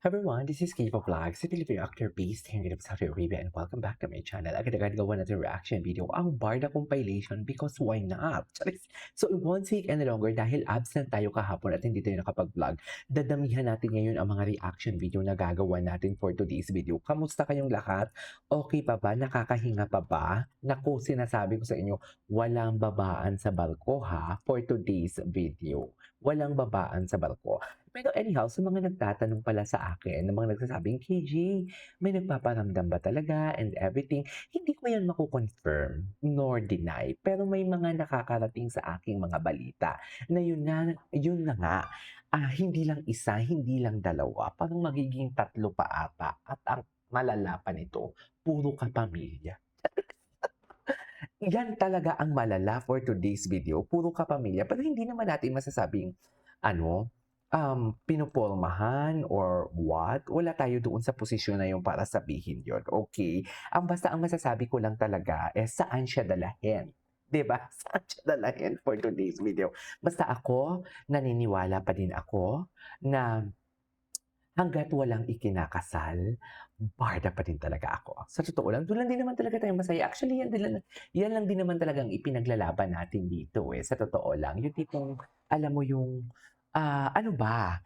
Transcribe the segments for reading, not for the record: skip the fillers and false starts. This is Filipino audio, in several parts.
Everyone, this is Kiva Vlogs, a Filipino actor based here in Saudi Arabia, and welcome back to my channel. Agad-agad gawa natin reaction video ang Barda compilation because why not? Charis. So it won't take any longer dahil absent tayo kahapon at hindi tayo nakapag-vlog. Dadamihan natin ngayon ang mga reaction video na gagawa natin for today's video. Kamusta kayong lahat? Okay pa ba? Nakakahinga pa ba? Naku, sinasabi ko sa inyo, walang babaan sa barko ha for today's video. Walang babaan sa barko. Pero anyhow, sa mga nagtatanong pala sa akin, ng mga nagsasabing, KJ, may nagpaparamdam ba talaga and everything, hindi ko yan mako-confirm nor deny. Pero may mga nakakarating sa aking mga balita na yun na nga, hindi lang isa, hindi lang dalawa, parang magiging tatlo pa ata. At ang malala pa nito, puro kapamilya. Yan talaga ang malala for today's video, puro kapamilya. Pero hindi naman natin masasabing, pinupurmahan or what. Wala tayo doon sa posisyon na yun para sabihin yun, okay? Ang masasabi ko lang talaga, saan siya dalahin? 'Di ba? Saan siya dalahin for today's video? Basta ako, naniniwala pa din ako na hangga't walang ikinakasal, barda pa din talaga ako. Sa totoo lang, doon lang din naman talaga tayo masaya. Actually, yan lang din naman talagang ipinaglalaban natin dito Sa totoo lang. Yung tipong, alam mo yung, ano ba,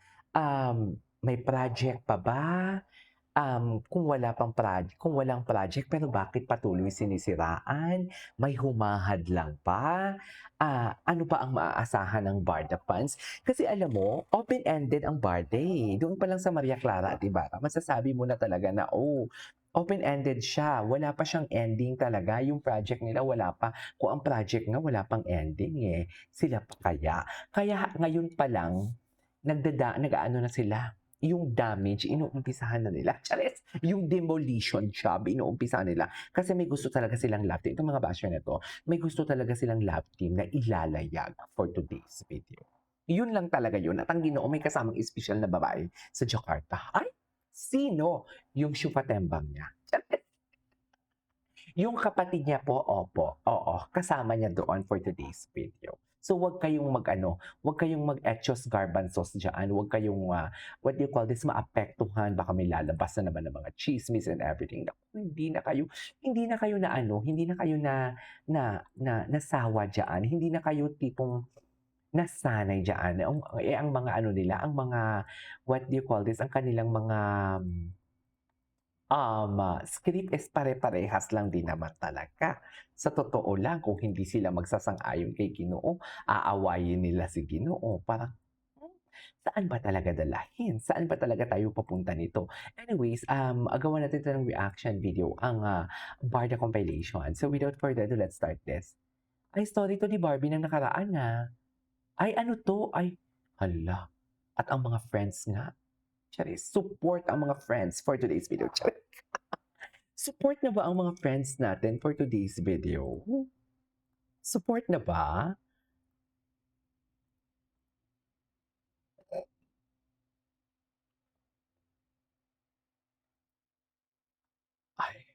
may project pa ba? Kung walang project, pero bakit patuloy sinisiraan? May humahadlang pa? Ano pa ang maaasahan ng Barda fans? Kasi alam mo, open-ended ang Barda Doon pa lang sa Maria Clara at Ibarra, masasabi mo na talaga na, open-ended siya. Wala pa siyang ending talaga. Yung project nila, wala pa. Kung ang project nga, wala pang ending Sila pa kaya? Kaya ngayon pa lang, nag-aano na sila, yung damage, inuumpisahan na nila. Charis! Yung demolition job, inuumpisahan nila. Kasi may gusto talaga silang love team. Itong mga basher na to, may gusto talaga silang love team na ilalayag for today's video. Yun lang talaga yun. At ang Ginoo, may kasamang espesyal na babae sa Jakarta. Ay! Sino? Yung syupatembang niya. Charis! Yung kapatid niya po, opo, oo, kasama niya doon for today's video. So wag kayong wag kayong mag-etchos garbanzos diyan, wag kayong what do you call this, maapektuhan, baka may lalabas na naman ng mga chismis and everything. Naku, hindi na kayo hindi na kayo nasawa diyan, hindi na kayo tipong nasanay diyan. Ang mga nila, ang mga what do you call this, ang kanilang mga script is pare-parehas lang din naman talaga. Sa totoo lang, kung hindi sila magsasang-ayon kay Ginoo, aawayin nila si Ginoo. Parang, saan ba talaga dalahin? Saan ba talaga tayo papunta nito? Anyways, agawan natin ito ng reaction video, ang Barda compilation. So without further ado, let's start this. Ay, story to ni Barbie ng nakaraan Ay, ano to? Ay, hala. At ang mga friends nga. Charis, support ang mga friends for today's video. Charis. Support na ba ang mga friends natin for today's video? Support na ba? Ay,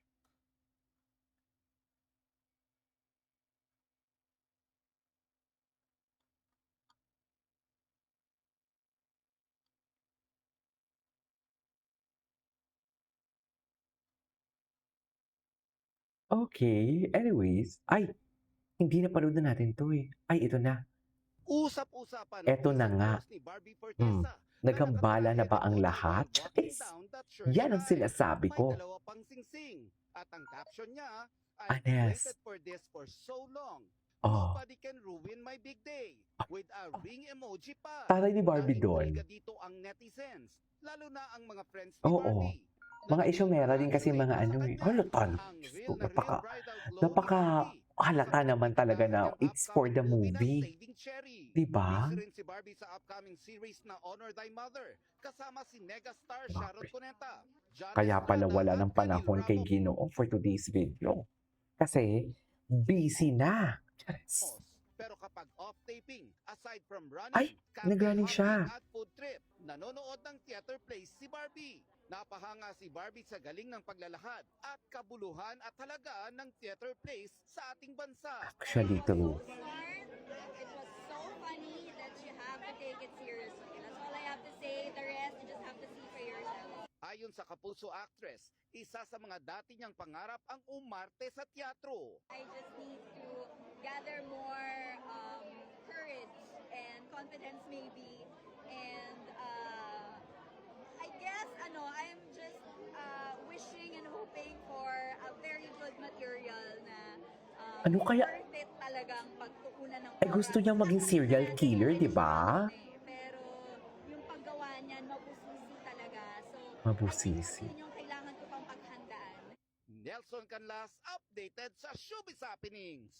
okay. Anyways, ay, hindi napanood na natin 'to Ay, ito na. Usap-usapan ang Eto na teaser nga. post ni Barbie Fortesa na Naghambala na nakatunghayan ba ni ang OG lahat? Boy walking Charis! down that church Yan ang aisle. sinasabi May ko. dalawa pang singsing at ang caption niya, I've Anes. waited for this for so long. Oh, Nobody can ruin my big day. With a ring emoji pa. taray ni Barbie Naintriga doon. dito ang netizens, lalo na ang mga friends ni Oo. Barbie. Mga Naging isyumera din kasi congratulate mga na sa kanya Hulutan. ang Diyos ko, real na real bridal glow ni napaka Barbie. halata Kasabay naman dito na talaga ang na kanyang it's for the upcoming movie na movie. Saving Cherry. 'Di ba? Busy rin si Barbie sa upcoming series na Honor Thy Mother, kasama si megastar Sharon Grabe. Cuneta, John Kaya pala Estrada wala at ng Camille panahon kay Ramos. Ginoo for today's video. Kasi busy na. Charis! Pero kapag off-taping, aside from Ay, running, cafe nag-running hopping siya. at food trip, nanonood ng theater plays si Barbie. Napahanga si Barbie sa galing ng paglalahad at kabuluhan at halaga ng theater plays sa ating bansa. Actually, true. It was so funny that you have to take it seriously. That's all I have to say. The rest, you just have to see for yourself. Ayon sa Kapuso actress, isa sa mga dati niyang pangarap ang umarte sa teatro. I just need to gather more courage and confidence maybe. And I guess, I'm just wishing and hoping for a very good material na Ano kaya- worth it talagang pagtuunan ng Ay, gusto niyang maging serial killer, di ba? Pero yung paggawa niyan, mabusisi talaga. So, Mabusisi. yun yung kailangan ko pang paghandaan. Nelson Canlas updated sa Showbiz Happenings.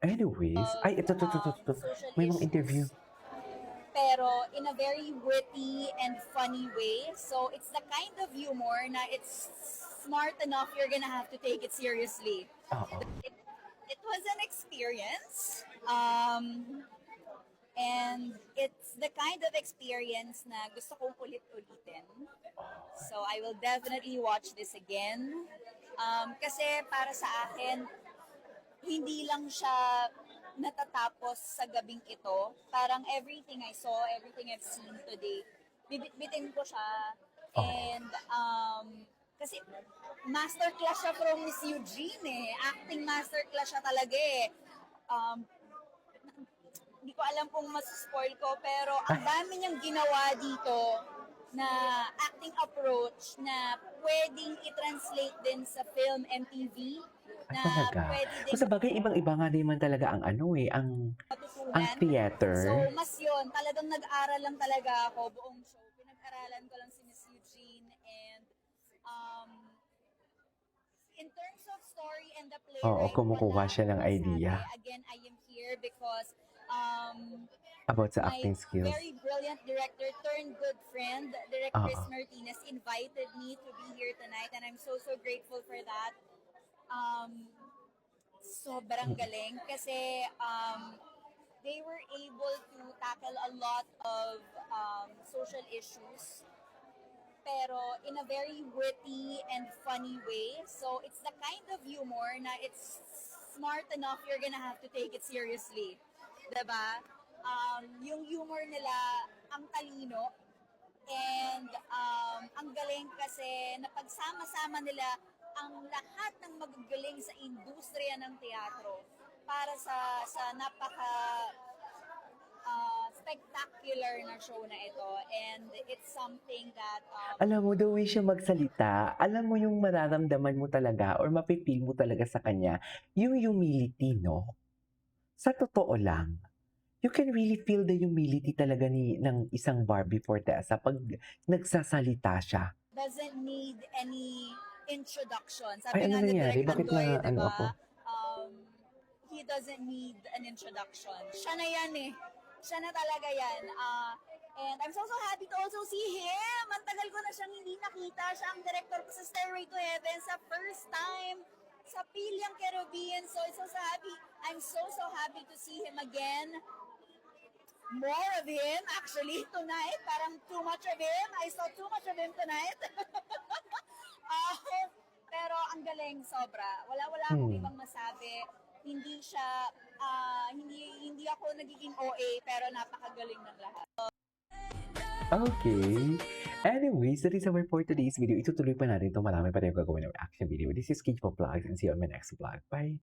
Anyways, ay, ito. Social May mga issues, interview. pero in a very witty and funny way. So it's the kind of humor na it's smart enough you're gonna have to take it seriously. Oo. It was an experience. And it's the kind of experience na gusto kong ulit-ulitin. So I will definitely watch this again. Kasi para sa akin, hindi lang siya natatapos sa gabing ito. Parang everything I saw, everything I've seen today, bibit-bitin ko siya. And kasi masterclass siya from Miss Eugene eh. Acting masterclass siya talaga eh. Hindi ko alam kung mas-spoil ko, pero ang dami niyang ginawa dito na acting approach na pwedeng i-translate din sa film and TV. Ay, Na talaga. pwede din Kung sa bagay, ibang-iba nga naman talaga ang ang matutunan. theater. So, mas yun. Talagang nag-aral lang talaga ako buong show. Pinag-aralan ko lang si Miss Eugene. And in terms of story and the playwright, Oo, kumukuha wala siya ng akong idea. masabi. Again, I am here because About sa my acting skills. very brilliant director turned good friend, Direct Chris Martinez, invited me to be here tonight, and I'm so grateful for that. Sobrang galing kasi they were able to tackle a lot of social issues, pero in a very witty and funny way. So it's the kind of humor na it's smart enough you're gonna have to take it seriously. Diba? Yung humor nila, ang talino, and ang galing kasi napagsama-sama nila ang lahat ng magagaling sa industriya ng teatro para sa napaka spectacular na show na ito, and it's something that Alam mo, the way siya magsalita, alam mo yung mararamdaman mo talaga or mapipil mo talaga sa kanya, yung humility, no? Sa totoo lang, you can really feel the humility talaga ng isang Barbie Fortesa pag nagsasalita siya. doesn't need any introduction. Ay, Sabi ano nga ni nangyari? Direk Bakit Andoy, na- ano ako? he doesn't need an introduction. Siya na yan eh. Siya na talaga yan. And I'm so happy to also see him. Ang tagal ko na siyang hindi nakita. Siya ang director ko sa Stairway to Heaven sa first time sa Pilyang Caribbean. So I'm so happy. I'm so happy to see him again. More of him actually tonight. Parang too much of him. I saw too much of him tonight. Pero ang galing sobra. Wala akong ibang masabi. Hindi siya hindi ako nagiging OA, pero napakagaling ng lahat. Okay. Anyways, that is our for today's video. Itutuloy pa natin ito. Marami pa tayong gagawin ng reaction video. This is Kate for Vlogs and see you on my next vlog. Bye!